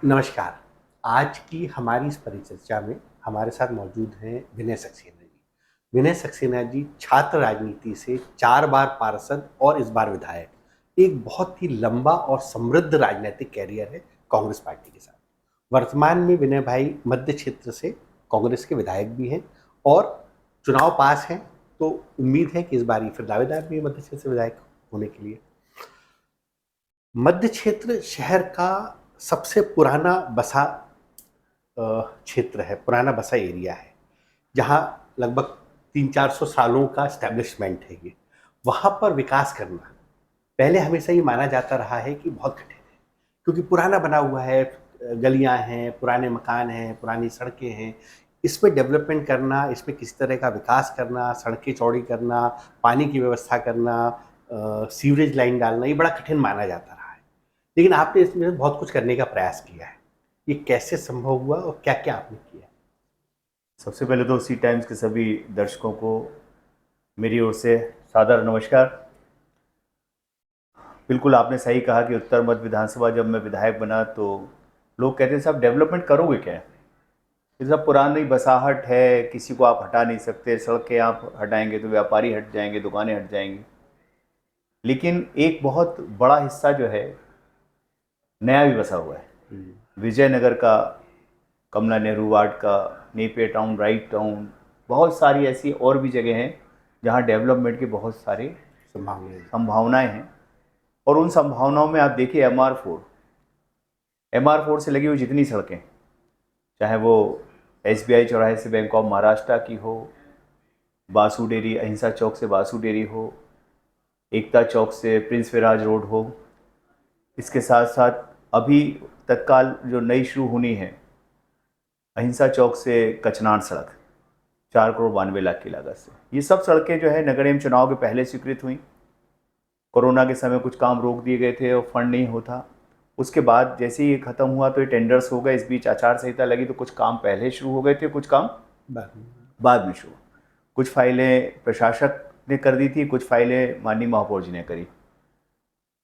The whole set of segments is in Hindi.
नमस्कार। आज की हमारी इस परिचर्चा में हमारे साथ मौजूद हैं विनय सक्सेना जी। विनय सक्सेना जी छात्र राजनीति से 4 बार पार्षद और इस बार विधायक। एक बहुत ही लंबा और समृद्ध राजनीतिक कैरियर है कांग्रेस पार्टी के साथ। वर्तमान में विनय भाई मध्य क्षेत्र से कांग्रेस के विधायक भी हैं और चुनाव पास हैं, तो उम्मीद है कि इस बार ये फिर दावेदार भी हैं मध्य क्षेत्र से विधायक होने के लिए। मध्य क्षेत्र शहर का सबसे पुराना बसा क्षेत्र है, पुराना बसा एरिया है, जहाँ लगभग 300-400 सालों का एस्टैब्लिशमेंट है ये। वहाँ पर विकास करना पहले हमेशा ये माना जाता रहा है कि बहुत कठिन है, क्योंकि पुराना बना हुआ है, गलियाँ हैं, पुराने मकान हैं, पुरानी सड़कें हैं। इसमें डेवलपमेंट करना, इसमें किसी तरह का विकास करना, सड़कें चौड़ी करना, पानी की व्यवस्था करना, सीवरेज लाइन डालना, ये बड़ा कठिन माना जाता रहा है। लेकिन आपने इसमें बहुत कुछ करने का प्रयास किया है। ये कैसे संभव हुआ और क्या-क्या आपने किया? सबसे पहले तो सी टाइम्स के सभी दर्शकों को मेरी ओर से सादर नमस्कार। बिल्कुल आपने सही कहा कि उत्तर मध्य विधानसभा जब मैं विधायक बना तो लोग कहते हैं साहब डेवलपमेंट करोगे क्या? ये सब पुरानी बसाहट है, किसी को आप हटा नहीं सकते, सड़कें आप हटाएंगे तो व्यापारी हट जाएंगे, दुकानें हट जाएंगी। लेकिन एक बहुत बड़ा हिस्सा जो है नया भी बसा हुआ है। विजयनगर का, कमला नेहरू वार्ड का, नेपियर टाउन, राइट टाउन, बहुत सारी ऐसी और भी जगह हैं जहां डेवलपमेंट के बहुत सारे संभावनाएं हैं। और उन संभावनाओं में आप देखिए एमआर4 से लगी हुई जितनी सड़कें, चाहे वो एसबीआई चौराहे से बैंक ऑफ महाराष्ट्र की हो, बासु डेयरी, अहिंसा चौक से बासु डेयरी हो, एकता चौक से प्रिंस विराज रोड हो, इसके साथ साथ अभी तत्काल जो नई शुरू होनी है अहिंसा चौक से कचनार सड़क 4 करोड़ 92 लाख की लागत से, ये सब सड़कें जो है नगर निगम चुनाव के पहले स्वीकृत हुई। कोरोना के समय कुछ काम रोक दिए गए थे और फंड नहीं होता। उसके बाद जैसे ही ये ख़त्म हुआ तो ये टेंडर्स हो गए। इस बीच आचार संहिता लगी तो कुछ काम पहले शुरू हो गए थे, कुछ काम बाद में शुरू। कुछ फाइलें प्रशासक ने कर दी थी, कुछ फाइलें माननीय महापौर जी ने करी।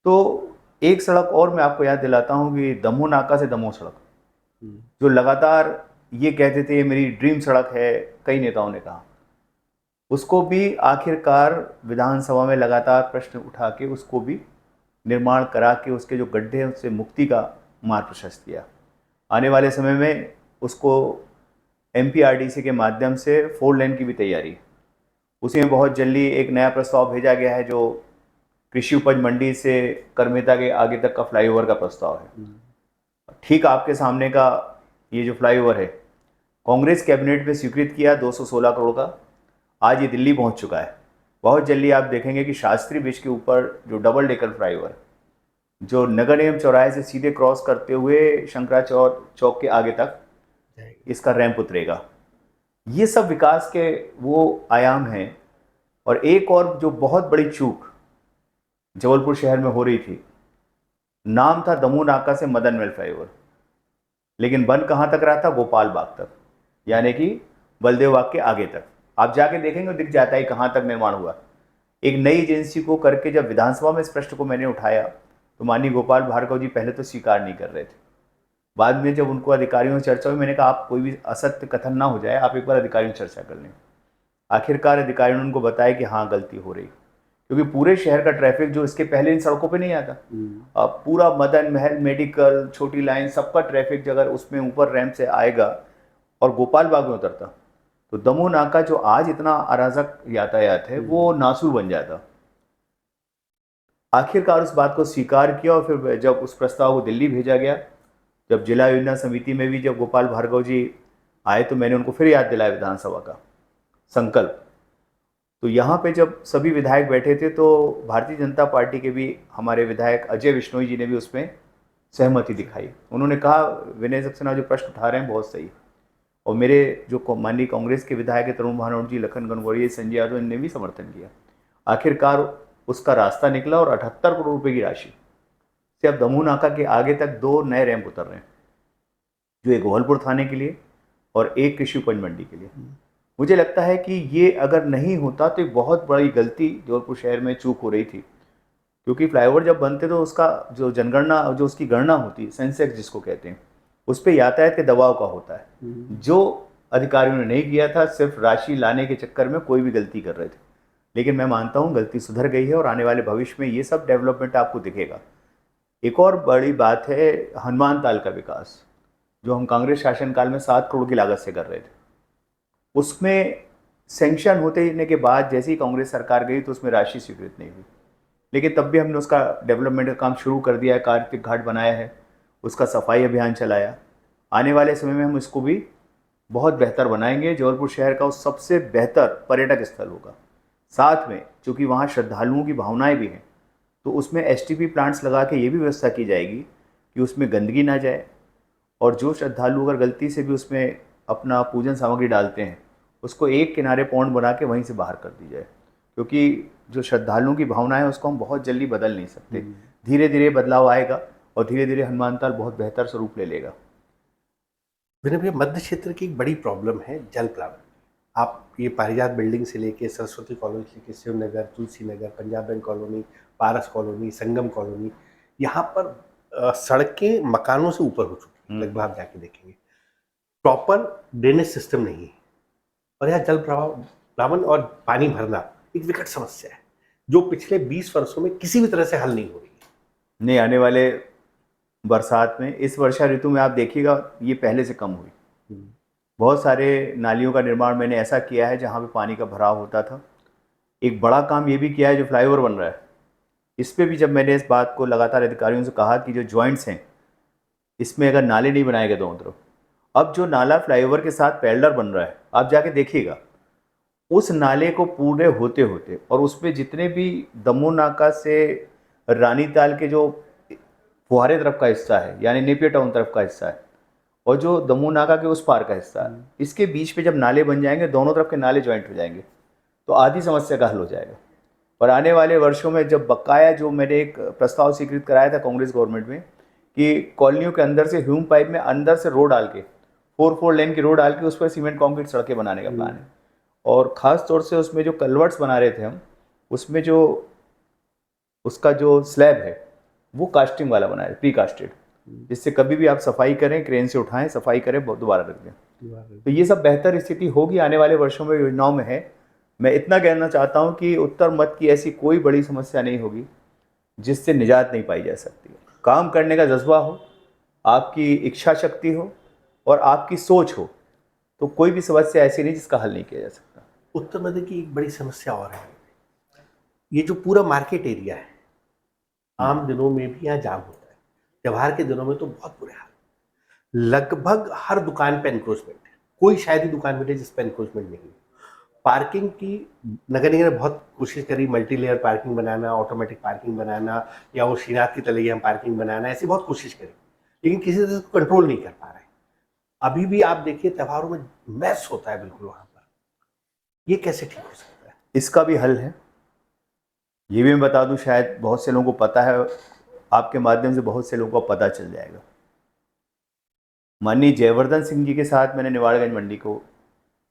तो एक सड़क और मैं आपको याद दिलाता हूँ कि दमोह नाका से दमोह सड़क, जो लगातार ये कहते थे ये मेरी ड्रीम सड़क है, कई नेताओं ने कहा, उसको भी आखिरकार विधानसभा में लगातार प्रश्न उठा के उसको भी निर्माण करा के उसके जो गड्ढे हैं उससे मुक्ति का मार्ग प्रशस्त किया। आने वाले समय में उसको एमपीआरडीसी के माध्यम से 4 लेन की भी तैयारी, उसी में बहुत जल्दी एक नया प्रस्ताव भेजा गया है जो कृषि उपज मंडी से करमेता के आगे तक का फ्लाईओवर का प्रस्ताव है। ठीक आपके सामने का ये जो फ्लाईओवर है कांग्रेस कैबिनेट में स्वीकृत किया 216 करोड़ का, आज ये दिल्ली पहुंच चुका है। बहुत जल्दी आप देखेंगे कि शास्त्री ब्रिज के ऊपर जो डबल डेकर फ्लाईओवर जो नगर निगम चौराहे से सीधे क्रॉस करते हुए शंकराचार्य चौक के आगे तक इसका रैंप उतरेगा। ये सब विकास के वो आयाम हैं। और एक और जो बहुत बड़ी चूक जबलपुर शहर में हो रही थी, नाम था दमोह नाका से मदन महल फ्लाईओवर, लेकिन बन कहाँ तक रहा था? गोपाल बाग तक, यानी कि बलदेव बाग के आगे तक। आप जाके देखेंगे दिख जाता है कहाँ तक निर्माण हुआ। एक नई एजेंसी को करके जब विधानसभा में इस प्रश्न को मैंने उठाया तो माननीय गोपाल भार्गव जी पहले तो स्वीकार नहीं कर रहे थे। बाद में जब उनको अधिकारियों से चर्चा हुई, मैंने कहा आप कोई भी असत्य कथन ना हो जाए, आप एक बार अधिकारियों से चर्चा कर लें। आखिरकार अधिकारियों ने उनको बताया कि हाँ गलती हो रही, क्योंकि पूरे शहर का ट्रैफिक जो इसके पहले इन सड़कों पे नहीं आता, अब पूरा मदन महल, मेडिकल, छोटी लाइन, सबका ट्रैफिक अगर उसमें ऊपर रैंप से आएगा और गोपाल बाग में उतरता तो दमोह नाका जो आज इतना अराजक यातायात है वो नासूर बन जाता। आखिरकार उस बात को स्वीकार किया और फिर जब उस प्रस्ताव को दिल्ली भेजा गया, जब जिला योजना समिति में भी जब गोपाल भार्गव जी आए तो मैंने उनको फिर याद दिलाया विधानसभा का संकल्प। तो यहाँ पे जब सभी विधायक बैठे थे तो भारतीय जनता पार्टी के भी हमारे विधायक अजय विश्नोई जी ने भी उसमें सहमति दिखाई। उन्होंने कहा विनय सक्सेना जो प्रश्न उठा रहे हैं बहुत सही, और मेरे जो माननीय कांग्रेस के विधायक तरुण भानोट जी, लखन गंगवार, संजय यादव ने भी समर्थन किया। आखिरकार उसका रास्ता निकला और 78 करोड़ रुपए की राशि से अब दमोह नाका के आगे तक 2 नए रैंप उतर रहे हैं, जो एक गोहलपुर थाने के लिए और एक कृषि उपज मंडी के लिए। मुझे लगता है कि ये अगर नहीं होता तो एक बहुत बड़ी गलती जबलपुर शहर में चूक हो रही थी, क्योंकि फ्लाईओवर जब बनते तो उसका जो जनगणना, जो उसकी गणना होती है, सेंसेक्स जिसको कहते हैं, उस पर यातायात के दबाव का होता है, जो अधिकारियों ने नहीं किया था। सिर्फ राशि लाने के चक्कर में कोई भी गलती कर रहे थे। लेकिन मैं मानता हूँ गलती सुधर गई है और आने वाले भविष्य में ये सब डेवलपमेंट आपको दिखेगा। एक और बड़ी बात है हनुमान ताल का विकास, जो हम कांग्रेस शासनकाल में 7 करोड़ की लागत से कर रहे थे। उसमें सेंक्शन होने के बाद जैसे ही कांग्रेस सरकार गई तो उसमें राशि स्वीकृत नहीं हुई, लेकिन तब भी हमने उसका डेवलपमेंट का काम शुरू कर दिया है, कार्तिक घाट बनाया है, उसका सफाई अभियान चलाया। आने वाले समय में हम इसको भी बहुत बेहतर बनाएंगे। जबलपुर शहर का उस सबसे बेहतर पर्यटक स्थल होगा। साथ में चूँकि वहाँ श्रद्धालुओं की भावनाएं भी हैं, तो उसमें एसटीपी प्लांट्स लगा के ये भी व्यवस्था की जाएगी कि उसमें गंदगी ना जाए, और जो श्रद्धालु अगर गलती से भी उसमें अपना पूजन सामग्री डालते हैं, उसको एक किनारे पौंड बना के वहीं से बाहर कर दी जाए, क्योंकि जो श्रद्धालुओं की भावना है उसको हम बहुत जल्दी बदल नहीं सकते। धीरे धीरे बदलाव आएगा और धीरे धीरे हनुमान ताल बहुत बेहतर स्वरूप ले लेगा। विनय भैया, मध्य क्षेत्र की एक बड़ी प्रॉब्लम है जल प्लावन। आप ये पारिजात बिल्डिंग से लेके सरस्वती कॉलोनी से लेके शिवनगर, तुलसी नगर, पंजाब बैंक कॉलोनी, पारस कॉलोनी, संगम कॉलोनी, यहाँ पर सड़कें मकानों से ऊपर हो चुकी हैं। लगभग आप जाके देखेंगे प्रॉपर ड्रेनेज सिस्टम नहीं है, और यहाँ जल प्लावन और पानी भरना एक विकट समस्या है, जो पिछले 20 वर्षों में किसी भी तरह से हल नहीं हो रही है। नहीं, आने वाले बरसात में, इस वर्षा ऋतु में आप देखिएगा ये पहले से कम हुई। बहुत सारे नालियों का निर्माण मैंने ऐसा किया है जहाँ पे पानी का भराव होता था। एक बड़ा काम ये भी किया है जो फ्लाईओवर बन रहा है, इस पे भी जब मैंने इस बात को लगातार अधिकारियों से कहा कि जो जॉइंट्स हैं इसमें अगर नाले नहीं बनाए गए दोनों तरफ, अब जो नाला फ्लाईओवर के साथ पैरेलल बन रहा है, आप जाके देखिएगा उस नाले को पूरे होते होते, और उसमें जितने भी दमोह नाका से रानीताल के जो फुहारे तरफ का हिस्सा है, यानी नेपियर टाउन तरफ का हिस्सा है, और जो दमोह नाका के उस पार का हिस्सा है, इसके बीच पे जब नाले बन जाएंगे, दोनों तरफ के नाले ज्वाइंट हो जाएंगे, तो आधी समस्या का हल हो जाएगा। और आने वाले वर्षों में जब बकाया, जो मैंने एक प्रस्ताव स्वीकृत कराया था कांग्रेस गवर्नमेंट में, कि कॉलोनियों के अंदर से ह्यूम पाइप में अंदर से रोड डाल के 4 लेन की रोड डाल के उस पर सीमेंट कंक्रीट सड़कें बनाने का प्लान है। और ख़ास तौर से उसमें जो कलवर्ट्स बना रहे थे हम, उसमें जो उसका जो स्लैब है वो कास्टिंग वाला बना है, प्री कास्टेड, जिससे कभी भी आप सफाई करें, क्रेन से उठाएं, सफाई करें, दोबारा रख दें। तो ये सब बेहतर स्थिति होगी आने वाले वर्षों में, योजनाओं में है। मैं इतना कहना चाहता हूँ कि उत्तर मध्य की ऐसी कोई बड़ी समस्या नहीं होगी जिससे निजात नहीं पाई जा सकती। काम करने का जज्बा हो, आपकी इच्छा शक्ति हो और आपकी सोच हो, तो कोई भी समस्या ऐसी नहीं जिसका हल नहीं किया जा सकता। उत्तर मध्य की एक बड़ी समस्या और है, ये जो पूरा मार्केट एरिया है, आम दिनों में भी यहाँ जाम होता है, त्योहार के दिनों में तो बहुत बुरे हाल। लगभग हर दुकान पे एनक्रोचमेंट है, कोई शायद ही दुकान मिले जिस पे एनक्रोचमेंट नहीं है। पार्किंग की नगर निगम ने बहुत कोशिश करी, मल्टी लेयर पार्किंग बनाना, ऑटोमेटिक पार्किंग बनाना, या वो श्रीनाथ की तलैया हम पार्किंग बनाना, ऐसी बहुत कोशिश करी, लेकिन किसी तरह से कंट्रोल नहीं कर पा रहे। अभी भी आप देखिए त्योहारों में मैस होता है बिल्कुल वहाँ पर। ये कैसे ठीक हो सकता है? इसका भी हल है, ये भी मैं बता दूं, शायद बहुत से लोगों को पता है, आपके माध्यम से बहुत से लोगों को पता चल जाएगा। माननीय जयवर्धन सिंह जी के साथ मैंने निवाड़गंज मंडी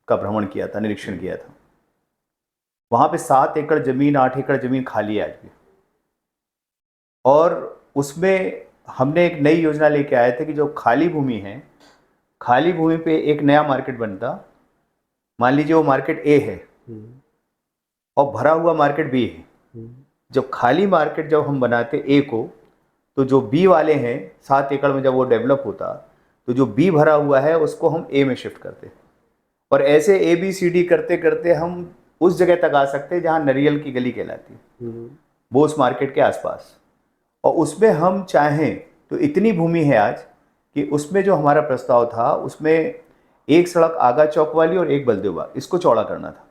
का भ्रमण किया था, निरीक्षण किया था। वहाँ पे 7 एकड़ जमीन, 8 एकड़ जमीन खाली है आज भी, और उसमें हमने एक नई योजना लेके आए थे कि जो खाली भूमि है, खाली भूमि पे एक नया मार्केट बनता। मान लीजिए वो मार्केट ए है और भरा हुआ मार्केट बी है। जब खाली मार्केट जब हम बनाते ए को, तो जो बी वाले हैं 7 एकड़ में जब वो डेवलप होता, तो जो बी भरा हुआ है उसको हम ए में शिफ्ट करते, और ऐसे ए बी सी डी करते करते हम उस जगह तक आ सकते हैं जहाँ नरियल की गली कहलाती है, वो उस मार्केट के आसपास। और उसमें हम चाहें तो इतनी भूमि है आज कि उसमें जो हमारा प्रस्ताव था, उसमें एक सड़क आगा चौक वाली और एक बलदेव बाग, इसको चौड़ा करना था,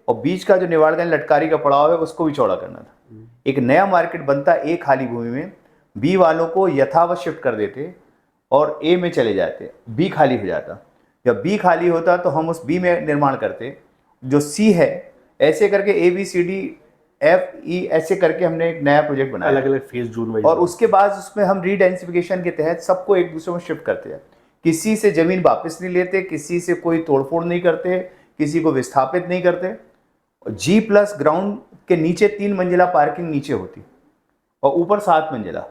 और बीच का जो निवाड़गंज लटकारी का पड़ाव है उसको भी चौड़ा करना था। एक नया मार्केट बनता ए खाली भूमि में, बी वालों को यथावत शिफ्ट कर देते और ए में चले जाते, बी खाली हो जाता। जब बी खाली होता तो हम उस बी में निर्माण करते, जो सी है ऐसे करके A B C D FE ऐसे करके हमने एक नया प्रोजेक्ट बनाया अलग अलग फेज जोन वाइज, और उसके बाद उसमें हम रीडेंसिफिकेशन के तहत सबको एक दूसरे में शिफ्ट करते हैं। किसी से जमीन वापस नहीं लेते, किसी से कोई तोड़फोड़ नहीं करते, किसी को विस्थापित नहीं करते। G+ ग्राउंड के नीचे 3 मंजिला पार्किंग नीचे होती और ऊपर 7 मंजिला।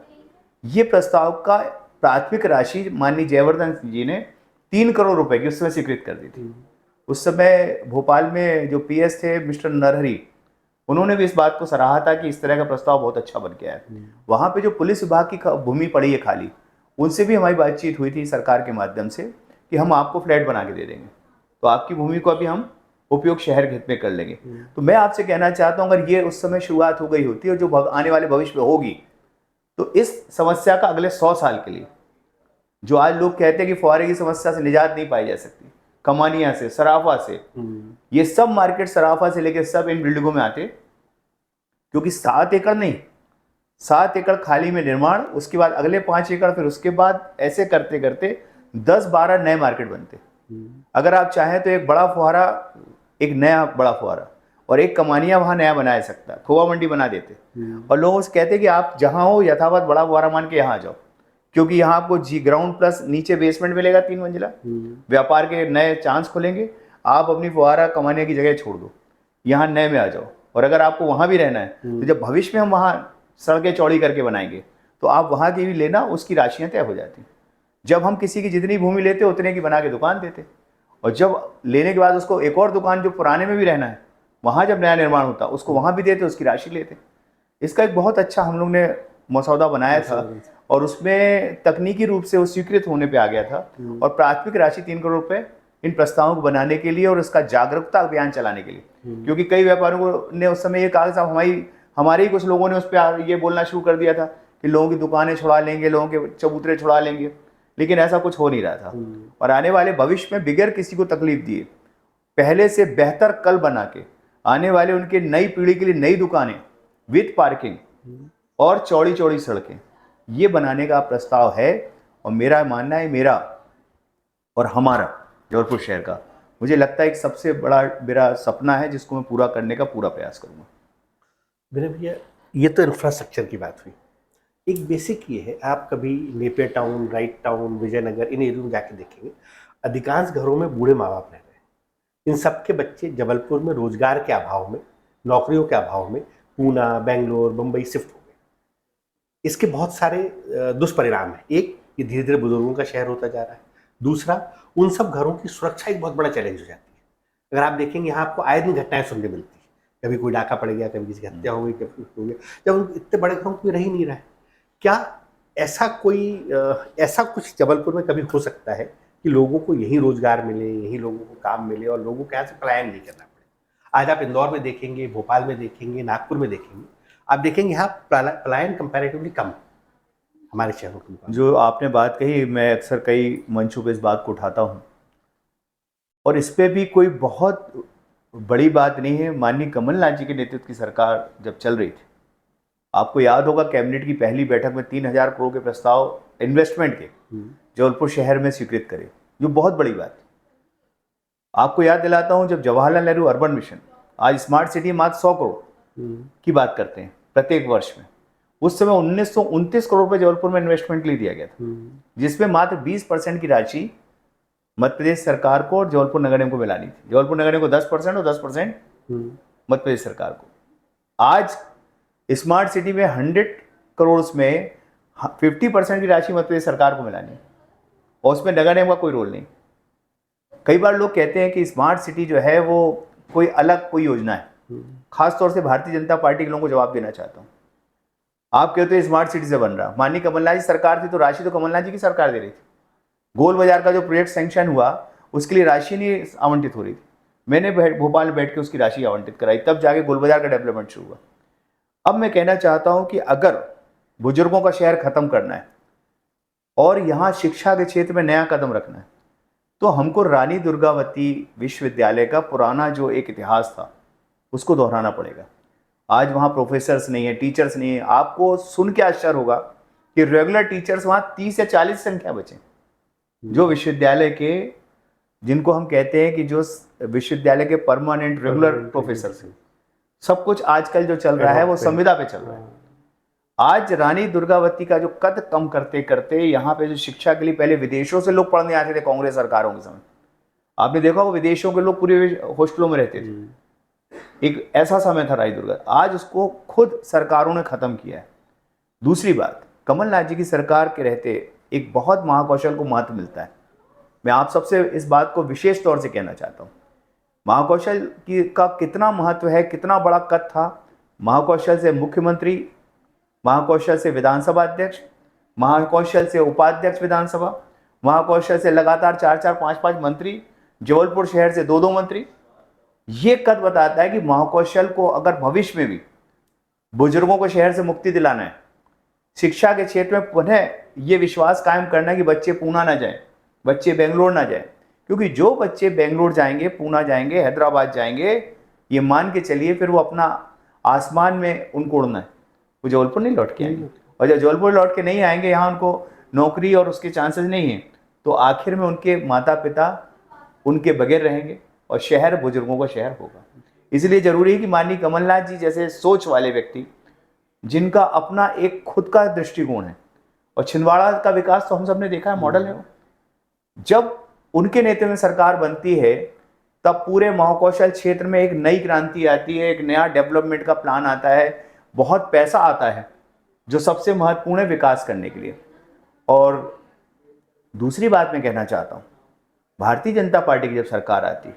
ये प्रस्ताव का प्राथमिक राशि माननीय जयवर्धन जी ने 3 करोड़ रुपए की उस समय स्वीकृत कर दी थी। उस समय भोपाल में जो PS थे मिस्टर नरहरी, उन्होंने भी इस बात को सराहा था कि इस तरह का प्रस्ताव बहुत अच्छा बन गया है। वहाँ पे जो पुलिस विभाग की भूमि पड़ी है खाली, उनसे भी हमारी बातचीत हुई थी सरकार के माध्यम से कि हम आपको फ्लैट बना के दे देंगे, तो आपकी भूमि को अभी हम उपयोग शहर के हित में कर लेंगे। तो मैं आपसे कहना चाहता हूँ अगर ये उस समय शुरुआत हो गई होती और जो आने वाले भविष्य में होगी, तो इस समस्या का अगले 100 साल के लिए, जो आज लोग कहते हैं कि फुहारे की समस्या से निजात नहीं पाई जा सकती, कमानिया से, सराफा से, ये सब मार्केट सराफा से लेकर सब इन बिल्डिंगों में आते, क्योंकि 7 एकड़ नहीं, 7 एकड़ खाली में निर्माण, उसके बाद अगले 5 एकड़, फिर उसके बाद ऐसे करते करते 10-12 नए मार्केट बनते। अगर आप चाहें तो एक बड़ा फुहारा, एक नया बड़ा फुहारा और एक कमानिया वहां नया बनाया सकता, खोआ मंडी बना देते और लोगों से कहते कि आप जहां हो यथावत बड़ा फुहारा मान के यहाँ आ जाओ, क्योंकि यहाँ आपको G+ नीचे बेसमेंट मिलेगा 3 मंजिला, व्यापार के नए चांस खुलेंगे, आप अपनी फुहारा कमाने की जगह छोड़ दो, यहाँ नए में आ जाओ। और अगर आपको वहाँ भी रहना है तो जब भविष्य में हम वहाँ सड़कें चौड़ी करके बनाएंगे तो आप वहाँ की भी लेना, उसकी राशियाँ तय हो जाती। जब हम किसी की जितनी भूमि लेते उतने की बना के दुकान देते, और जब लेने के बाद उसको एक और दुकान जो पुराने में भी रहना है, वहाँ जब नया निर्माण होता उसको वहाँ भी देते, उसकी राशि लेते। इसका एक बहुत अच्छा हम लोग ने मसौदा बनाया था और उसमें तकनीकी रूप से वो स्वीकृत होने पे आ गया था और प्राथमिक राशि 3 करोड़ रुपए इन प्रस्तावों को बनाने के लिए और इसका जागरूकता अभियान चलाने के लिए, क्योंकि कई व्यापारियों ने उस समय ये कहा साहब, हमारे ही कुछ लोगों ने उस पर ये बोलना शुरू कर दिया था कि लोगों की दुकानें छुड़ा लेंगे, लोगों के चबूतरे छुड़ा लेंगे, लेकिन ऐसा कुछ हो नहीं रहा था। और आने वाले भविष्य में बगैर किसी को तकलीफ दिए पहले से बेहतर कल बना के आने वाले उनके नई पीढ़ी के लिए नई दुकानें विद पार्किंग और चौड़ी चौड़ी सड़कें, ये बनाने का प्रस्ताव है। और मेरा मानना है, मेरा और हमारा जबलपुर शहर का, मुझे लगता है एक सबसे बड़ा मेरा सपना है जिसको मैं पूरा करने का पूरा प्रयास करूँगा। मेरे भैया, ये तो इंफ्रास्ट्रक्चर की बात हुई। एक बेसिक ये है, आप कभी Napier Town, Wright Town, Vijaynagar, इन एरिया में जाके देखेंगे, अधिकांश घरों में बूढ़े माँ बाप रह रहे हैं। इन सबके बच्चे जबलपुर में रोजगार के अभाव में, नौकरियों के अभाव में पूना, बेंगलोर, मुंबई शिफ्ट हो गए। इसके बहुत सारे दुष्परिणाम हैं। एक, ये धीरे धीरे बुजुर्गों का शहर होता जा रहा है। दूसरा, उन सब घरों की सुरक्षा एक बहुत बड़ा चैलेंज हो जाती है। अगर आप देखेंगे, यहाँ आपको आए दिन घटनाएं सुनने मिलती है, कभी कोई डाका पड़ गया, कभी किसी की हत्या हो गई, कभी कुछ हो गया, जब इतने बड़े घरों में रह ही नहीं रहा है। क्या ऐसा कुछ जबलपुर में कभी हो सकता है कि लोगों को यही रोजगार मिले, यही लोगों को काम मिले और लोगों को यहाँ से पलायन नहीं करना पड़े? आज आप इंदौर में देखेंगे, भोपाल में देखेंगे, नागपुर में देखेंगे, आप देखेंगे यहाँ पलायन कंपैरेटिवली कम हमारे शहरों के मुकाबले। जो आपने बात कही, मैं अक्सर कई मंचों पे इस बात को उठाता हूँ और इस पे भी कोई बहुत बड़ी बात नहीं है। माननीय कमलनाथ जी के नेतृत्व की सरकार जब चल रही थी, आपको याद होगा कैबिनेट की पहली बैठक में 3000 करोड़ के प्रस्ताव इन्वेस्टमेंट के जबलपुर शहर में स्वीकृत करे, जो बहुत बड़ी बात है। आपको याद दिलाता हूं, जब जवाहरलाल नेहरू अर्बन मिशन, आज स्मार्ट सिटी मात्र 100 करोड़ की बात करते हैं प्रत्येक वर्ष में, उस समय 1929 करोड़ रुपए जबलपुर में इन्वेस्टमेंट के लिए दिया गया था, जिसमें मात्र 20% की राशि मध्य प्रदेश सरकार को और जबलपुर नगर निगम को मिलानी थी। जबलपुर नगर निगम को 10% और 10% मध्य प्रदेश सरकार को। आज स्मार्ट सिटी में 100 करोड़ में 50% की राशि मध्य प्रदेश सरकार को मिलानी है और उसमें नगर निगम का कोई रोल नहीं। कई बार लोग कहते हैं कि स्मार्ट सिटी जो है वो कोई अलग कोई योजना है। खासतौर से भारतीय जनता पार्टी के लोगों को जवाब देना चाहता हूँ। आप कहते हैं स्मार्ट सिटी से बन रहा, माननीय कमलनाथ जी सरकार थी तो राशि तो कमलनाथ जी की सरकार दे रही थी। गोल बाजार का जो प्रोजेक्ट सैंक्शन हुआ उसके लिए राशि नहीं आवंटित हो रही थी, मैंने भोपाल में बैठ के उसकी राशि आवंटित कराई, तब जाके गोल बाजार का डेवलपमेंट शुरू हुआ। अब मैं कहना चाहता हूं कि अगर बुजुर्गों का शहर खत्म करना है और यहाँ शिक्षा के क्षेत्र में नया कदम रखना है, तो हमको रानी दुर्गावती विश्वविद्यालय का पुराना जो एक इतिहास था उसको दोहराना पड़ेगा। आज वहाँ प्रोफेसर्स नहीं है, टीचर्स नहीं है। आपको सुन के आश्चर्य होगा कि रेगुलर टीचर्स वहाँ 30 या 40 संख्या बचे, जो विश्वविद्यालय के, जिनको हम कहते हैं कि जो विश्वविद्यालय के परमानेंट रेगुलर प्रोफेसर्स हैं। सब कुछ आजकल जो चल रहा है वो संविदा पे चल रहा है। आज रानी दुर्गावती का जो कद कम करते करते यहाँ पे जो शिक्षा के लिए पहले विदेशों से लोग पढ़ने आते थे कांग्रेस सरकारों के समय, आपने देखा वो विदेशों के लोग पूरे हॉस्टलों में रहते थे। एक ऐसा समय था रानी दुर्गा, आज उसको खुद सरकारों ने खत्म किया है। दूसरी बात, कमलनाथ जी की सरकार के रहते एक बहुत महाकौशल को महत्व मिलता है। मैं आप सबसे इस बात को विशेष तौर से कहना चाहता हूँ, महाकौशल की का कितना महत्व है, कितना बड़ा कद था। महाकौशल से मुख्यमंत्री, महाकौशल से विधानसभा अध्यक्ष, महाकौशल से उपाध्यक्ष विधानसभा, महाकौशल से लगातार 4-4, 5-5 मंत्री, जबलपुर शहर से 2-2 मंत्री। ये कद बताता है कि महाकौशल को अगर भविष्य में भी बुजुर्गों को शहर से मुक्ति दिलाना है, शिक्षा के क्षेत्र में पुनः ये विश्वास कायम करना है कि बच्चे पूना ना जाएं, बच्चे बेंगलोर ना जाएं, क्योंकि जो बच्चे बेंगलोर जाएंगे, पूना जाएंगे, हैदराबाद जाएंगे, ये मान के चलिए फिर वो अपना आसमान में उनको उड़ना है, वो जबलपुर नहीं लौट के आएंगे। और जब जबलपुर लौट के नहीं आएंगे, यहाँ उनको नौकरी और उसके चांसेस नहीं हैं, तो आखिर में उनके माता पिता उनके बगैर रहेंगे और शहर बुजुर्गों का शहर होगा। इसलिए जरूरी है कि माननीय कमलनाथ जी जैसे सोच वाले व्यक्ति, जिनका अपना एक खुद का दृष्टिकोण है, और छिंदवाड़ा का विकास तो हम सब ने देखा है, मॉडल है वो। जब उनके नेतृत्व में सरकार बनती है तब पूरे महाकौशल क्षेत्र में एक नई क्रांति आती है, एक नया डेवलपमेंट का प्लान आता है, बहुत पैसा आता है जो सबसे महत्वपूर्ण है विकास करने के लिए। और दूसरी बात मैं कहना चाहता हूँ, भारतीय जनता पार्टी की जब सरकार आती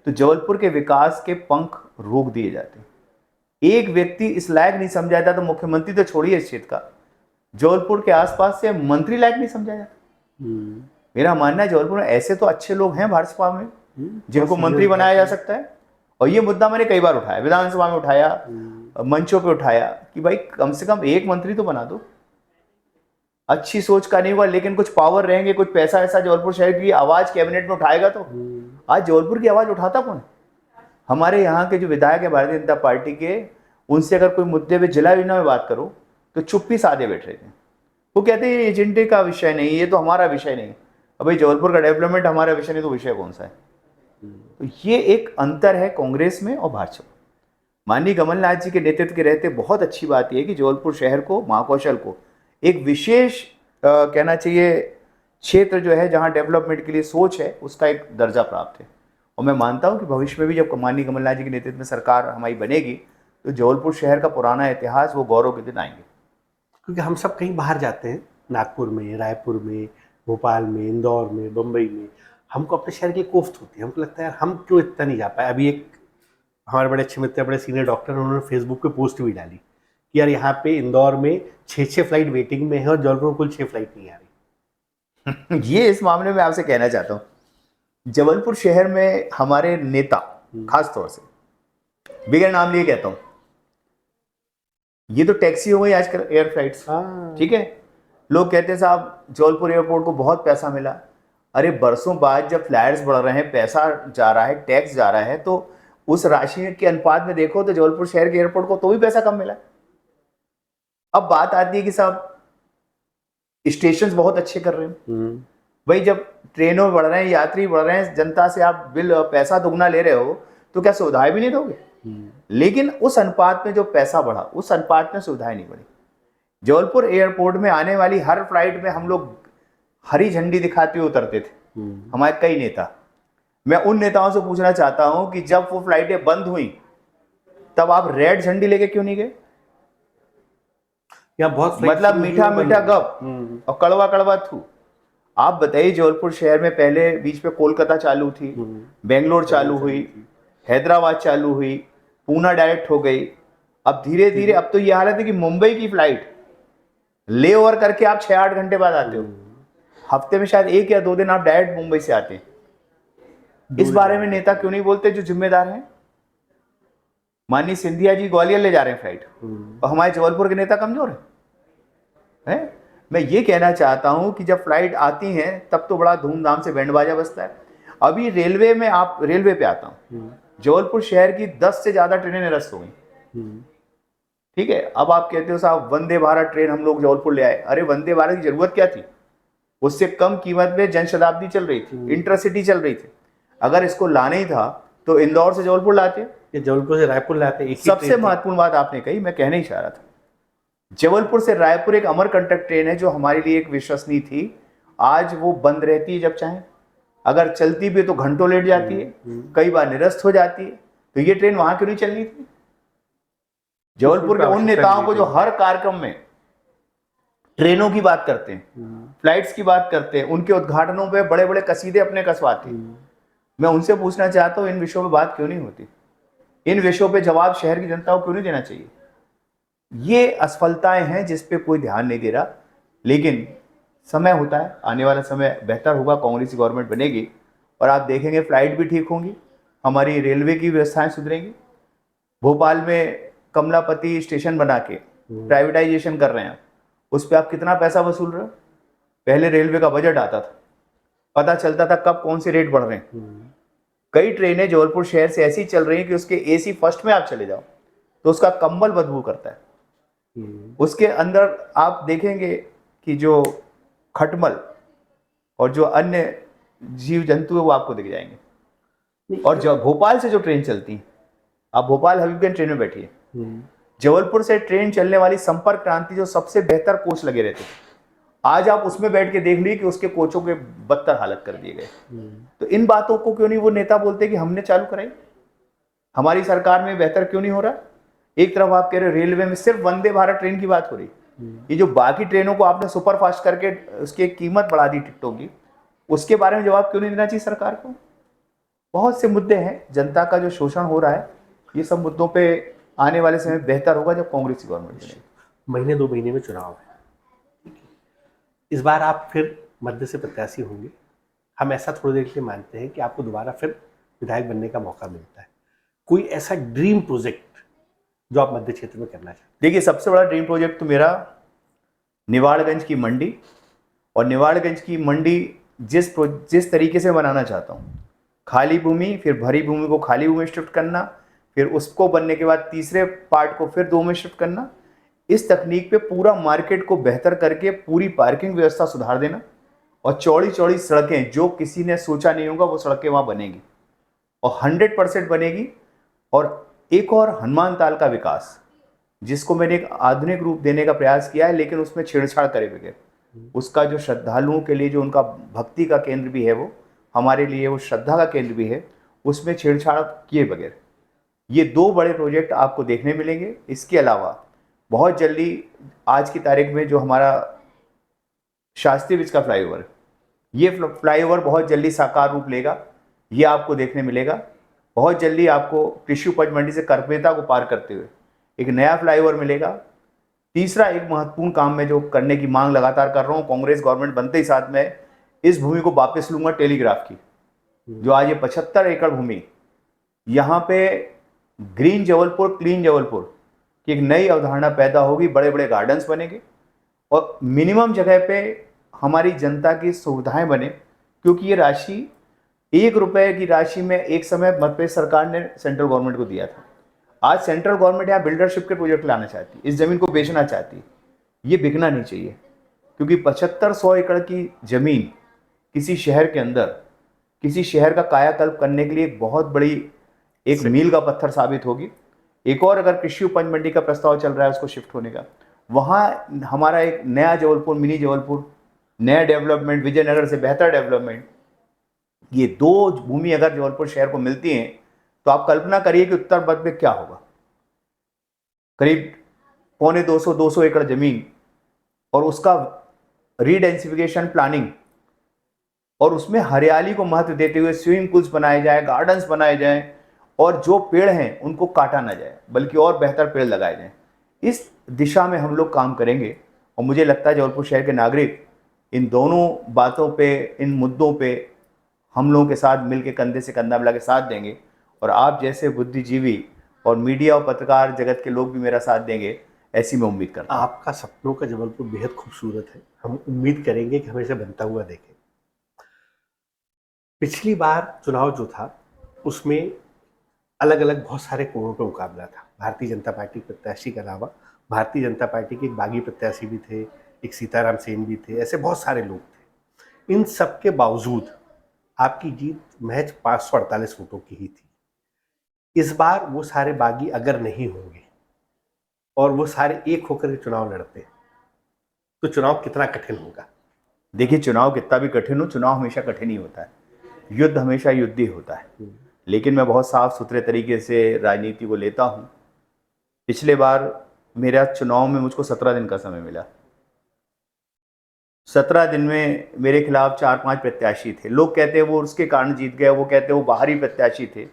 तो जबलपुर के विकास के पंख रोक दिए जाते। एक व्यक्ति इस लायक नहीं समझा जाता, तो मुख्यमंत्री तो छोड़िए इस क्षेत्र का, जबलपुर के आसपास से मंत्री लायक नहीं समझा जाता। मेरा मानना है जबलपुर में ऐसे तो अच्छे लोग हैं भाजपा में जिनको मंत्री बनाया जा सकता है। और ये मुद्दा मैंने कई बार उठाया, विधानसभा में उठाया, मंचों पे उठाया कि भाई कम से कम एक मंत्री तो बना दो। अच्छी सोच का नहीं हुआ, लेकिन कुछ पावर रहेंगे, कुछ पैसा ऐसा जबलपुर शहर की आवाज कैबिनेट में उठाएगा। तो आज जबलपुर की आवाज उठाता कौन? हमारे यहाँ के जो विधायक है भारतीय जनता पार्टी के, उनसे अगर कोई मुद्दे पे जिला योजना में बात करो तो चुप्पी साधे बैठ रहे थे। वो कहते हैं ये एजेंडे का विषय नहीं, ये तो हमारा विषय नहीं। अब भाई जबलपुर का डेवलपमेंट हमारा विषय नहीं तो विषय कौन सा है? तो ये एक अंतर है कांग्रेस में और भाजपा। माननीय कमलनाथ जी के नेतृत्व के रहते बहुत अच्छी बात यह है कि जबलपुर शहर को, महाकौशल को एक विशेष कहना चाहिए क्षेत्र जो है जहां डेवलपमेंट के लिए सोच है, उसका एक दर्जा प्राप्त है। और मैं मानता हूं कि भविष्य में भी जब माननीय कमलनाथ जी के नेतृत्व में सरकार हमारी बनेगी तो जबलपुर शहर का पुराना इतिहास, वो गौरव के दिन आएंगे। क्योंकि हम सब कहीं बाहर जाते हैं, नागपुर में, रायपुर में, भोपाल में, इंदौर में, बम्बई में, हमको अपने शहर के लिए कोफ्त होती है। हमको लगता है यार हम क्यों इतना नहीं जा पाए। अभी एक हमारे बड़े अच्छे मित्र, बड़े सीनियर डॉक्टर, उन्होंने फेसबुक पे पोस्ट भी डाली कि यार यहाँ पे इंदौर में 6 फ्लाइट वेटिंग में है और जबलपुर में कुल 6 फ्लाइट नहीं आ रही। ये इस मामले में आपसे कहना चाहता हूँ, जबलपुर शहर में हमारे नेता खास तौर से, बिगड़ नाम लिए कहता हूँ, ये तो टैक्सी हो गई आजकल एयर फ्लाइट्स, ठीक है। लोग कहते हैं साहब जबलपुर एयरपोर्ट को बहुत पैसा मिला। अरे बरसों बाद जब फ्लाइट्स बढ़ रहे हैं, पैसा जा रहा है, टैक्स जा रहा है, तो उस राशि के अनुपात में देखो तो जबलपुर शहर के एयरपोर्ट को तो भी पैसा कम मिला। अब बात आती है कि साहब स्टेशन बहुत अच्छे कर रहे हैं। भाई जब ट्रेनों बढ़ रहे हैं, यात्री बढ़ रहे हैं, जनता से आप पैसा दुगना ले रहे हो, तो क्या सुविधाएं भी नहीं दोगे? लेकिन उस अनुपात में जो पैसा बढ़ा, उस अनुपात में सुविधाएं नहीं बढ़ी। जबलपुर एयरपोर्ट में आने वाली हर फ्लाइट में हम लोग हरी झंडी दिखाते हुए उतरते थे, हमारे कई नेता। मैं उन नेताओं से पूछना चाहता हूं कि जब वो फ्लाइटें बंद हुई तब आप रेड झंडी लेके क्यों नहीं गए? या बहुत मतलब मीठा मीठा गप और कड़वा कड़वा थू। आप बताइए, जबलपुर शहर में पहले बीच में कोलकाता चालू थी, बेंगलोर चालू हुई, हैदराबाद चालू हुई, पूना डायरेक्ट हो गई। अब धीरे धीरे अब तो ये हालत है कि मुंबई की फ्लाइट ले ओवर करके आप 6-8 घंटे बाद आते हो। हफ्ते में शायद 1 या 2 दिन आप डायरेक्ट मुंबई से आते हैं। इस बारे में नेता क्यों नहीं बोलते जो जिम्मेदार हैं? माननीय सिंधिया जी ग्वालियर ले जा रहे हैं फ्लाइट, और हमारे जबलपुर के नेता कमजोर हैं। मैं ये कहना चाहता हूं कि जब फ्लाइट आती हैं तब तो बड़ा धूमधाम से बैंड बाजा बजता है। अभी रेलवे में, आप रेलवे पे आता हूं, जबलपुर शहर की 10 से ज्यादा ट्रेनें निरस्त हो गई, ठीक है। अब आप कहते हो साहब वंदे भारत ट्रेन हम लोग जबलपुर ले आए। अरे वंदे भारत की जरूरत क्या थी? उससे कम कीमत में जनशताब्दी चल रही थी, इंटरसिटी चल रही थी। अगर इसको लाना ही था तो इंदौर से जबलपुर लाते, ये जबलपुर से रायपुर लाते एक ही सबसे ट्रेन थी? महत्वपूर्ण बात आपने कही, मैं कहने ही चाह रहा था। जबलपुर से रायपुर एक अमरकंटक ट्रेन है जो हमारे लिए एक विश्वसनीय थी। आज वो बंद रहती है जब चाहे, अगर चलती भी है तो घंटों लेट जाती है, कई बार निरस्त हो जाती है। तो ये ट्रेन वहां क्यों नहीं चलनी थी? जबलपुर के उन नेताओं को जो हर कार्यक्रम में ट्रेनों की बात करते हैं, फ्लाइट्स की बात करते हैं, उनके उद्घाटनों पे बड़े बड़े कसीदे अपने कसवाते हैं, मैं उनसे पूछना चाहता हूं इन विषयों पे बात क्यों नहीं होती? इन विषयों पे जवाब शहर की जनता को क्यों नहीं देना चाहिए? ये असफलताएं हैं जिस पे कोई ध्यान नहीं दे रहा। लेकिन समय होता है, आने वाला समय बेहतर होगा, कांग्रेस की गवर्नमेंट बनेगी और आप देखेंगे फ्लाइट भी ठीक होंगी, हमारी रेलवे की व्यवस्थाएं सुधरेंगी। भोपाल में कमलापति स्टेशन बना के प्राइवेटाइजेशन कर रहे हैं, उस पर आप कितना पैसा वसूल रहे हो? पहले रेलवे का बजट आता था, पता चलता था कब कौन से रेट बढ़ रहे हैं। कई ट्रेनें जबलपुर शहर से ऐसी चल रही हैं कि उसके एसी फर्स्ट में आप चले जाओ तो उसका कंबल बदबू करता है। उसके अंदर आप देखेंगे कि जो खटमल और जो अन्य जीव जंतु है वो आपको दिख जाएंगे। और जब भोपाल से जो ट्रेन चलती है, आप भोपाल हबीबगंज ट्रेन में बैठिए, जबलपुर से ट्रेन चलने वाली संपर्क क्रांति जो सबसे बेहतर कोच लगे रहते थे, आज आप उसमें बैठ के देख लीजिए कि उसके कोचों के बदतर हालत कर दिए गए। तो इन बातों को क्यों नहीं वो नेता बोलते कि हमने चालू कराई, हमारी सरकार में बेहतर क्यों नहीं हो रहा? एक तरफ आप कह रहे रेलवे में सिर्फ वंदे भारत ट्रेन की बात हो रही, ये जो बाकी ट्रेनों को आपने सुपर फास्ट करके उसकी कीमत बढ़ा दी टिकटों की, उसके बारे में जवाब क्यों नहीं देना चाहिए सरकार को? बहुत से मुद्दे हैं, जनता का जो शोषण हो रहा है, ये सब मुद्दों पे आने वाले समय बेहतर होगा जब कांग्रेस की गवर्नमेंट बनेगी। महीने 2 महीने में चुनाव है, ठीक है? इस बार आप फिर मध्य से प्रत्याशी होंगे। हम ऐसा थोड़ी देर के लिए मानते हैं कि आपको दोबारा फिर विधायक बनने का मौका मिलता है। कोई ऐसा ड्रीम प्रोजेक्ट जो आप मध्य क्षेत्र में करना चाहते हैं? देखिए, सबसे बड़ा ड्रीम प्रोजेक्ट तो मेरा निवाड़गंज की मंडी, और निवाड़गंज की मंडी जिस तरीके से बनाना चाहता हूँ, खाली भूमि फिर भरी भूमि को खाली भूमि शिफ्ट करना, फिर उसको बनने के बाद तीसरे पार्ट को फिर 2 में शिफ्ट करना, इस तकनीक पे पूरा मार्केट को बेहतर करके पूरी पार्किंग व्यवस्था सुधार देना, और चौड़ी चौड़ी सड़कें जो किसी ने सोचा नहीं होगा वो सड़कें वहाँ बनेगी और 100% बनेगी। और एक और हनुमान ताल का विकास, जिसको मैंने एक आधुनिक रूप देने का प्रयास किया है, लेकिन उसमें छेड़छाड़ करे बगैर, उसका जो श्रद्धालुओं के लिए जो उनका भक्ति का केंद्र भी है, वो हमारे लिए वो श्रद्धा का केंद्र भी है, उसमें छेड़छाड़ किए बगैर, ये 2 बड़े प्रोजेक्ट आपको देखने मिलेंगे। इसके अलावा बहुत जल्दी, आज की तारीख में जो हमारा शास्त्री ब्रिज का फ्लाईओवर, ये फ्लाईओवर बहुत जल्दी साकार रूप लेगा, ये आपको देखने मिलेगा। बहुत जल्दी आपको कृषि उपज मंडी से करपेता को पार करते हुए एक नया फ्लाईओवर मिलेगा। तीसरा एक महत्वपूर्ण काम में जो करने की मांग लगातार कर रहा हूँ, कांग्रेस गवर्नमेंट बनते ही साथ में इस भूमि को वापस लूंगा टेलीग्राफ की, जो आज ये 75 एकड़ भूमि, यहाँ पे ग्रीन जबलपुर क्लीन जबलपुर की एक नई अवधारणा पैदा होगी, बड़े बड़े गार्डन्स बनेंगे और मिनिमम जगह पे हमारी जनता की सुविधाएं बने। क्योंकि ये राशि 1 रुपए की राशि में एक समय मध्य प्रदेश सरकार ने सेंट्रल गवर्नमेंट को दिया था, आज सेंट्रल गवर्नमेंट यहाँ बिल्डरशिप के प्रोजेक्ट लाना चाहती है, इस जमीन को बेचना चाहती है। ये बिकना नहीं चाहिए, क्योंकि 75-100 एकड़ की जमीन किसी शहर के अंदर, किसी शहर का कायाकल्प करने के लिए एक बहुत बड़ी एक मील का पत्थर साबित होगी। एक और अगर कृषि उपज मंडी का प्रस्ताव चल रहा है उसको शिफ्ट होने का, वहाँ हमारा एक नया जबलपुर, मिनी जबलपुर, नया डेवलपमेंट, विजयनगर से बेहतर डेवलपमेंट, ये 2 भूमि अगर जबलपुर शहर को मिलती हैं तो आप कल्पना करिए कि उत्तर भारत में क्या होगा। करीब 250 एकड़ जमीन और उसका रीडेंसिफिकेशन प्लानिंग, और उसमें हरियाली को महत्व देते हुए स्विमिंग पूल्स बनाए जाए, गार्डन्स बनाए जाएं, और जो पेड़ हैं उनको काटा ना जाए बल्कि और बेहतर पेड़ लगाए जाएं। इस दिशा में हम लोग काम करेंगे और मुझे लगता है जबलपुर शहर के नागरिक इन दोनों बातों पे, इन मुद्दों पे हम लोगों के साथ मिलकर कंधे से कंधा मिला के साथ देंगे, और आप जैसे बुद्धिजीवी और मीडिया और पत्रकार जगत के लोग भी मेरा साथ देंगे, ऐसी मैं उम्मीद करता हूं। आपका सपनों का जबलपुर बेहद खूबसूरत है, हम उम्मीद करेंगे कि हमें इसे बनता हुआ देखें। पिछली बार चुनाव जो था उसमें अलग अलग बहुत सारे कोणों पर मुकाबला था। भारतीय जनता पार्टी प्रत्याशी के अलावा भारतीय जनता पार्टी के एक बागी प्रत्याशी भी थे, एक सीताराम सेन भी थे, ऐसे बहुत सारे लोग थे। इन सब के बावजूद आपकी जीत महज 548 वोटों की ही थी। इस बार वो सारे बागी अगर नहीं होंगे और वो सारे एक होकर के चुनाव लड़ते तो चुनाव कितना कठिन होगा? देखिए, चुनाव कितना भी कठिन हो, चुनाव हमेशा कठिन ही होता है, युद्ध हमेशा युद्ध ही होता है। लेकिन मैं बहुत साफ सुथरे तरीके से राजनीति को लेता हूँ। पिछले बार मेरा चुनाव में मुझको 17 दिन का समय मिला। 17 दिन में मेरे खिलाफ 4-5 प्रत्याशी थे। लोग कहते हैं वो उसके कारण जीत गए, वो कहते हैं वो बाहरी प्रत्याशी थे।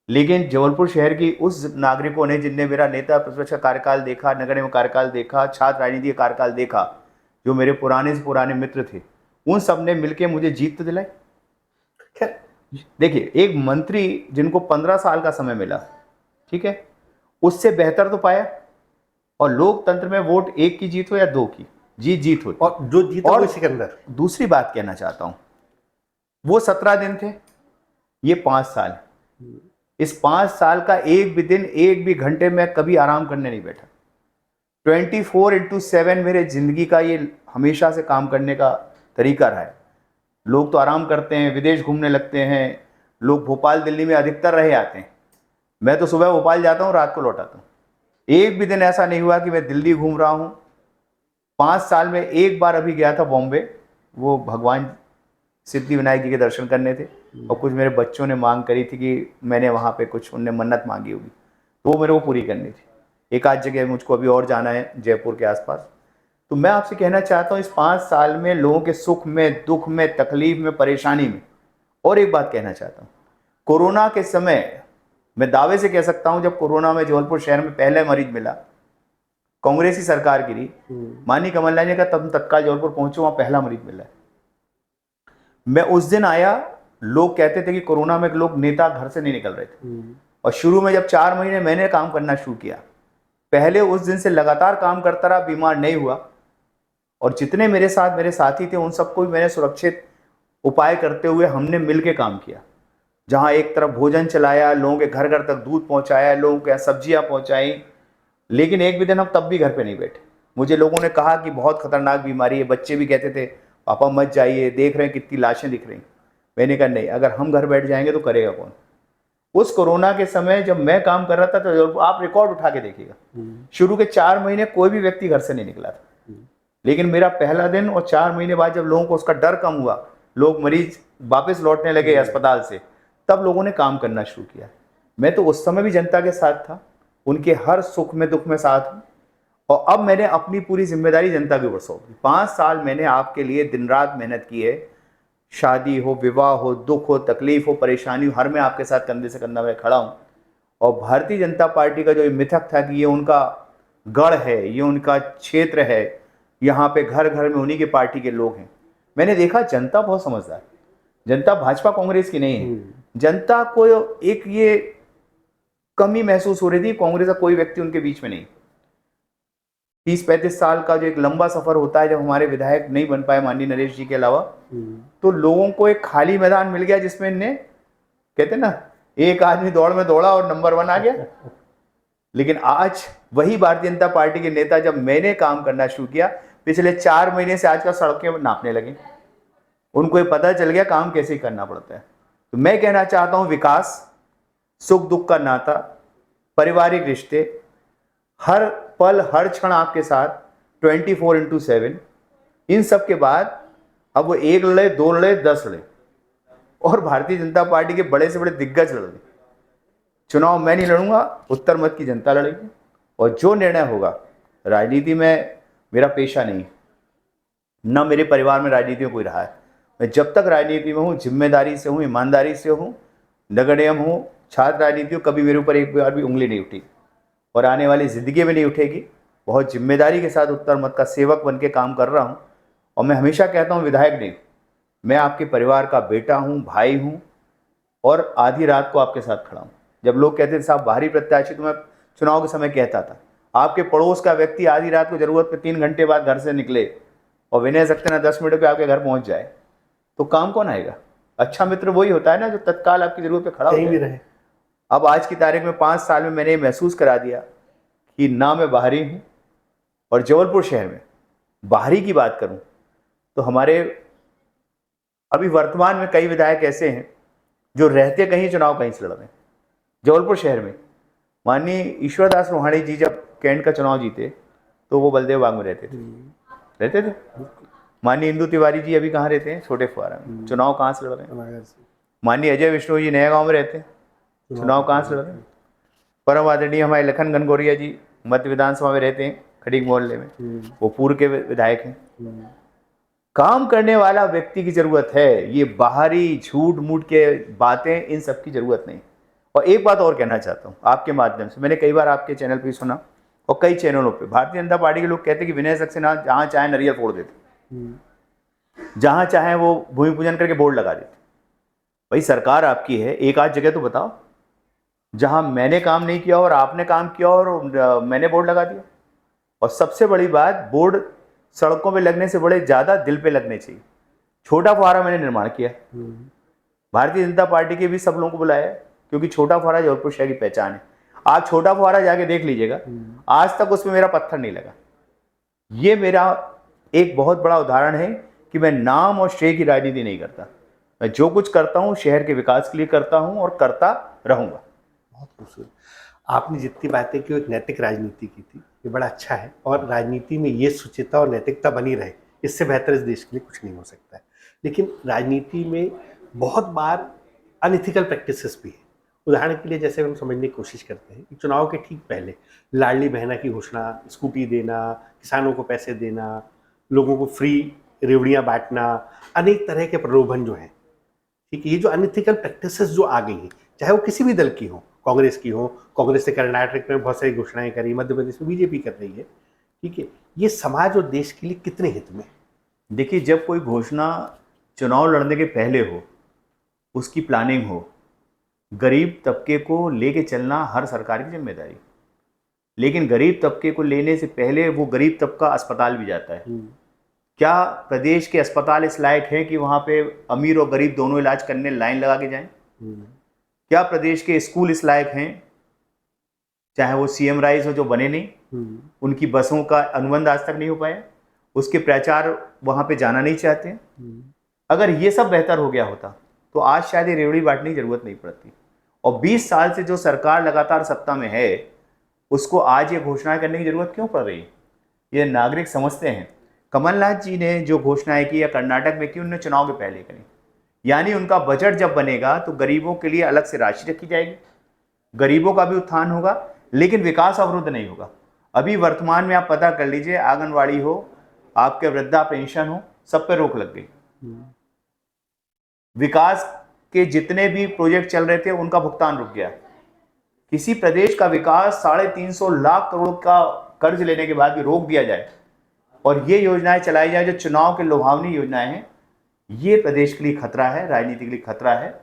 लेकिन जबलपुर शहर की उस नागरिकों ने, जिनने मेरा नेता प्रतिपक्ष का कार्यकाल देखा, नगर निगम कार्यकाल देखा, छात्र राजनीति का कार्यकाल देखा, जो मेरे पुराने से पुराने मित्र थे, उन सब ने मिलकर मुझे जीत तो दिलाई। खैर, देखिए, एक मंत्री जिनको 15 साल का समय मिला, ठीक है, उससे बेहतर तो पाया। और लोकतंत्र में वोट एक की जीत हो या दो की जीत हो, और जो जीता वो सिकंदर। दूसरी बात कहना चाहता हूं, वो 17 दिन थे, ये 5 साल। इस 5 साल का एक भी दिन, एक भी घंटे में कभी आराम करने नहीं बैठा। 24/7 मेरे जिंदगी का ये हमेशा से काम करने का तरीका रहा है। लोग तो आराम करते हैं, विदेश घूमने लगते हैं, लोग भोपाल दिल्ली में अधिकतर रहे आते हैं। मैं तो सुबह भोपाल जाता हूँ, रात को लौटाता हूँ। एक भी दिन ऐसा नहीं हुआ कि मैं दिल्ली घूम रहा हूँ। 5 साल में एक बार अभी गया था बॉम्बे, वो भगवान सिद्धि विनायक जी के दर्शन करने थे, और कुछ मेरे बच्चों ने मांग करी थी कि मैंने वहाँ पे कुछ उनने मन्नत मांगी होगी, तो वो मेरे को पूरी करनी थी। एक आध जगह मुझको अभी और जाना है, जयपुर के आसपास। तो मैं आपसे कहना चाहता हूँ, इस 5 साल में लोगों के सुख में, दुख में, तकलीफ में, परेशानी में। और एक बात कहना चाहता हूँ, कोरोना के समय मैं दावे से कह सकता हूँ, जब कोरोना में जबलपुर शहर में पहले मरीज मिला, कांग्रेसी सरकार गिरी, माननीय कमलनाथ जी का तब तत्काल जबलपुर पहुंचे, वहां पहला मरीज मिला। मैं उस दिन आया, लोग कहते थे कि कोरोना में लोग, नेता घर से नहीं निकल रहे थे। और शुरू में जब 4 महीने मैंने काम करना शुरू किया, पहले उस दिन से लगातार काम करता रहा, बीमार नहीं हुआ। और जितने मेरे साथ मेरे साथी थे, उन सबको भी मैंने सुरक्षित उपाय करते हुए हमने मिलकर काम किया। जहां एक तरफ भोजन चलाया, लोगों के घर घर तक दूध पहुंचाया, लोगों के यहाँ सब्जियां पहुंचाई। लेकिन एक भी दिन हम तब भी घर पे नहीं बैठे। मुझे लोगों ने कहा कि बहुत खतरनाक बीमारी है, बच्चे भी कहते थे पापा मत जाइए, देख रहे हैं कितनी लाशें दिख रही। मैंने कहा नहीं, अगर हम घर बैठ जाएंगे तो करेगा कौन। उस कोरोना के समय जब मैं काम कर रहा था, तो आप रिकॉर्ड उठा के देखिएगा, शुरू के 4 महीने कोई भी व्यक्ति घर से नहीं निकला था। लेकिन मेरा पहला दिन और 4 महीने बाद जब लोगों को उसका डर कम हुआ, लोग मरीज वापस लौटने लगे अस्पताल से, तब लोगों ने काम करना शुरू किया। मैं तो उस समय भी जनता के साथ था, उनके हर सुख में दुख में साथ हूं। और अब मैंने अपनी पूरी जिम्मेदारी जनता के ऊपर सौंप दी। 5 साल मैंने आपके लिए दिन रात मेहनत की है। शादी हो, विवाह हो, दुख हो, तकलीफ हो, परेशानी हो, हर में आपके साथ कंधे से कंधा में खड़ा हूं। और भारतीय जनता पार्टी का जो मिथक था कि ये उनका गढ़ है, ये उनका क्षेत्र है, यहाँ पे घर घर में उन्हीं के पार्टी के लोग हैं, मैंने देखा जनता बहुत समझदार है। जनता भाजपा कांग्रेस की नहीं है। जनता को एक ये कमी महसूस हो रही थी, कांग्रेस का कोई व्यक्ति उनके बीच में नहीं। 30-35 साल का जो एक लंबा सफर होता है, जब हमारे विधायक नहीं बन पाए माननीय नरेश जी के अलावा, तो लोगों को एक खाली मैदान मिल गया, जिसमें इन्हें कहते ना, एक आदमी दौड़ में दौड़ा और नंबर 1 आ गया। लेकिन आज वही भारतीय जनता पार्टी के नेता, जब मैंने काम करना शुरू किया पिछले 4 महीने से, आज का सड़कें नापने लगे। उनको ये पता चल गया काम कैसे करना पड़ता है। तो मैं कहना चाहता हूं, विकास, सुख दुख का नाता, पारिवारिक रिश्ते, हर पल हर क्षण आपके साथ 24/7। इन सब के बाद अब वो 1 लड़े, 2 लड़े, 10 लड़े, और भारतीय जनता पार्टी के बड़े से बड़े दिग्गज लड़े, चुनाव मैं नहीं लड़ूंगा, उत्तर मत की जनता लड़ेगी। और जो निर्णय होगा, राजनीति में मेरा पेशा नहीं, न मेरे परिवार में राजनीति में कोई रहा है। मैं जब तक राजनीति में हूँ, जिम्मेदारी से हूँ, ईमानदारी से हूँ, नगर निगम हूँ, छात्र राजनीति हूँ, कभी मेरे ऊपर एक बार भी उंगली नहीं उठी, और आने वाली जिंदगी में नहीं उठेगी। बहुत जिम्मेदारी के साथ उत्तर मत का सेवक बन के काम कर रहा हूँ। और मैं हमेशा कहता हूँ, विधायक नहीं, मैं आपके परिवार का बेटा हूँ, भाई हूँ, और आधी रात को आपके साथ खड़ा हूँ। जब लोग कहते थे साहब बाहरी प्रत्याशी, तो मैं चुनाव के समय कहता था, आपके पड़ोस का व्यक्ति आधी रात को जरूरत पे 3 घंटे बाद घर से निकले और विनय सक्सेना 10 मिनट पे आपके घर पहुंच जाए, तो काम कौन आएगा? अच्छा मित्र वही होता है ना, जो तत्काल आपकी जरूरत पे खड़ा कहीं भी रहे। अब आज की तारीख में 5 साल में मैंने महसूस करा दिया कि ना मैं बाहरी हूँ। और जबलपुर शहर में बाहरी की बात करूं तो हमारे अभी वर्तमान में कई विधायक ऐसे हैं जो रहते कहीं, चुनाव कहीं से लड़ रहे हैं। जबलपुर शहर में माननीय ईश्वरदास रोहाणी जी जब कैंट का चुनाव जीते तो वो बलदेव बाग में रहते थे। माननीय इंदु तिवारी जी अभी कहाँ रहते हैं? छोटे फुहारा में। चुनाव कहाँ से लड़ रहे हैं? माननीय अजय विष्णु जी नया गांव में रहते हैं। चुनाव कहाँ से लड़ रहे हैं? परम आदरणीय हमारे लखन घनघोरिया जी मध्य विधानसभा में रहते हैं, खड़ीक मोहल्ले में, वो पूर्व के विधायक हैं। काम करने वाला व्यक्ति की जरूरत है, ये बाहरी झूठ मूठ के बातें इन सब की जरूरत नहीं। और एक बात और कहना चाहता हूँ आपके माध्यम से, मैंने कई बार आपके चैनल पे सुना और कई चैनलों पे भारतीय जनता पार्टी के लोग कहते हैं कि विनय सक्सेना जहाँ चाहे नरियल फोड़ देते, जहाँ चाहे वो भूमि पूजन करके बोर्ड लगा देते। भाई सरकार आपकी है, एक आध जगह तो बताओ जहाँ मैंने काम नहीं किया और आपने काम किया और मैंने बोर्ड लगा दिया। और सबसे बड़ी बात, बोर्ड सड़कों पे लगने से बड़े ज़्यादा दिल पे लगने चाहिए। छोटा फुहारा मैंने निर्माण किया, भारतीय जनता पार्टी के भी सब लोगों को बुलाया क्योंकि छोटा फुहारा जबलपुर शहर की पहचान है। आप छोटा फुहारा जाके देख लीजिएगा, आज तक उसमें मेरा पत्थर नहीं लगा। ये मेरा एक बहुत बड़ा उदाहरण है कि मैं नाम और श्रेय की राजनीति नहीं करता। मैं जो कुछ करता हूँ शहर के विकास के लिए करता हूँ और करता रहूँगा। बहुत खूबसूरत। आपने जितनी बातें की, एक नैतिक राजनीति की थी, ये बड़ा अच्छा है। और राजनीति में ये शुचिता और नैतिकता बनी रहे, इससे बेहतर इस देश के लिए कुछ नहीं हो सकता है। लेकिन राजनीति में बहुत बार अनइथिकल प्रैक्टिसेस भी है। उदाहरण के लिए जैसे हम समझने की कोशिश करते हैं कि चुनाव के ठीक पहले लाडली बहना की घोषणा, स्कूटी देना, किसानों को पैसे देना, लोगों को फ्री रेवड़ियाँ बांटना, अनेक तरह के प्रलोभन जो हैं, ठीक है, ये जो अनइथिकल प्रैक्टिसेस जो आ गई हैं, चाहे वो किसी भी दल की हो, कांग्रेस की हो, कांग्रेस ने कर्नाटक में बहुत सारी घोषणाएं करी, मध्य प्रदेश में बीजेपी कर रही है, ठीक है, ये समाज और देश के लिए कितने हित में? देखिए, जब कोई घोषणा चुनाव लड़ने के पहले हो, उसकी प्लानिंग हो, गरीब तबके को लेके चलना हर सरकार की जिम्मेदारी। लेकिन गरीब तबके को लेने से पहले वो गरीब तबका अस्पताल भी जाता है। क्या प्रदेश के अस्पताल इस लायक है कि वहाँ पे अमीर और गरीब दोनों इलाज करने लाइन लगा के जाएं? क्या प्रदेश के स्कूल इस लायक हैं, चाहे वो सीएम राइज हो जो बने नहीं, उनकी बसों का अनुबंध आज तक नहीं हो पाया, उसके प्रचार वहाँ पे जाना नहीं चाहते हैं? अगर ये सब बेहतर हो गया होता तो आज शायद ये रेवड़ी बांटने की जरूरत नहीं पड़ती। और 20 साल से जो सरकार लगातार सत्ता में है, उसको आज ये घोषणाएं करने की जरूरत क्यों पड़ रही है? ये नागरिक समझते हैं। कमलनाथ जी ने जो घोषणाएं की या कर्नाटक में की, उन्होंने चुनाव के पहले करी। यानी उनका बजट जब बनेगा तो गरीबों के लिए अलग से राशि रखी जाएगी, गरीबों का भी उत्थान होगा, लेकिन विकास अवरुद्ध नहीं होगा। अभी वर्तमान में आप पता कर लीजिए, आंगनवाड़ी हो, आपके वृद्धा पेंशन हो, सब पे रोक लग गई। विकास के जितने भी प्रोजेक्ट चल रहे थे उनका भुगतान रुक गया। किसी प्रदेश का विकास 350 लाख करोड़ का कर्ज लेने के बाद भी रोक दिया जाए और ये योजनाएं चलाई जाए जो चुनाव के लुभावनी योजनाएं हैं, ये प्रदेश के लिए खतरा है, राजनीति के लिए खतरा है।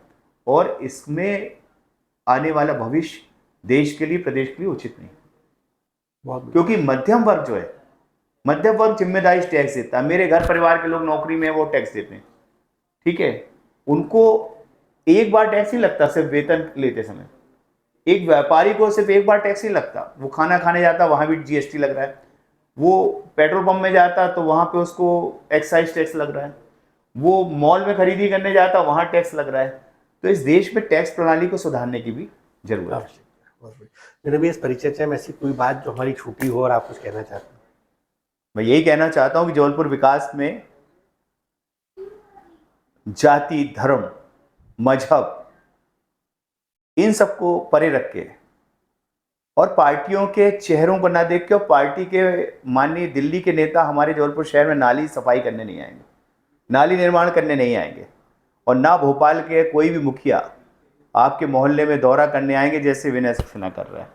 और इसमें आने वाला भविष्य देश के लिए, प्रदेश के लिए उचित नहीं। क्योंकि मध्यम वर्ग जो है, मध्यम वर्ग जिम्मेदारी टैक्स देता है। मेरे घर परिवार के लोग नौकरी में, वो टैक्स देते हैं, ठीक है, उनको एक बार टैक्स नहीं लगता सिर्फ वेतन लेते समय। एक व्यापारी को सिर्फ एक बार टैक्स नहीं लगता, वो खाना खाने जाता वहां भी जीएसटी लग रहा है, वो पेट्रोल पंप में जाता तो वहां पे उसको एक्साइज टैक्स लग रहा है, वो मॉल में खरीदी करने जाता वहां टैक्स लग रहा है। तो इस देश में टैक्स प्रणाली को सुधारने की भी जरूरत है। मेरे भी इस परिचर्चा में ऐसी कोई बात जो हमारी छूटी हो और आप कुछ कहना चाहते हैं? मैं यही कहना चाहता हूं कि जबलपुर विकास में जाति, धर्म, मजहब, इन सबको परे रख के और पार्टियों के चेहरों को ना देख के, और पार्टी के माननीय दिल्ली के नेता हमारे जबलपुर शहर में नाली सफाई करने नहीं आएंगे, नाली निर्माण करने नहीं आएंगे, और ना भोपाल के कोई भी मुखिया आपके मोहल्ले में दौरा करने आएंगे जैसे विनय सक्सेना कर रहा है।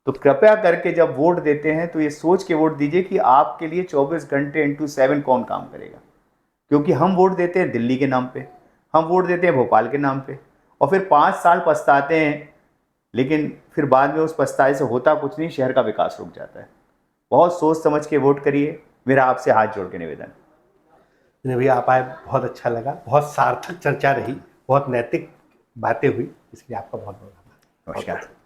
तो कृपया करके जब वोट देते हैं तो ये सोच के वोट दीजिए कि आपके लिए 24 घंटे इंटू 7 कौन काम करेगा। क्योंकि हम वोट देते हैं दिल्ली के नाम पे, हम वोट देते हैं भोपाल के नाम पे, और फिर 5 साल पछताते हैं, लेकिन फिर बाद में उस पछताए से होता कुछ नहीं, शहर का विकास रुक जाता है। बहुत सोच समझ के वोट करिए, मेरा आपसे हाथ जोड़ के निवेदन। भैया आप आए, बहुत अच्छा लगा, बहुत सार्थक चर्चा रही, बहुत नैतिक बातें हुई, इसलिए आपका बहुत बहुत धन्यवाद। नमस्कार।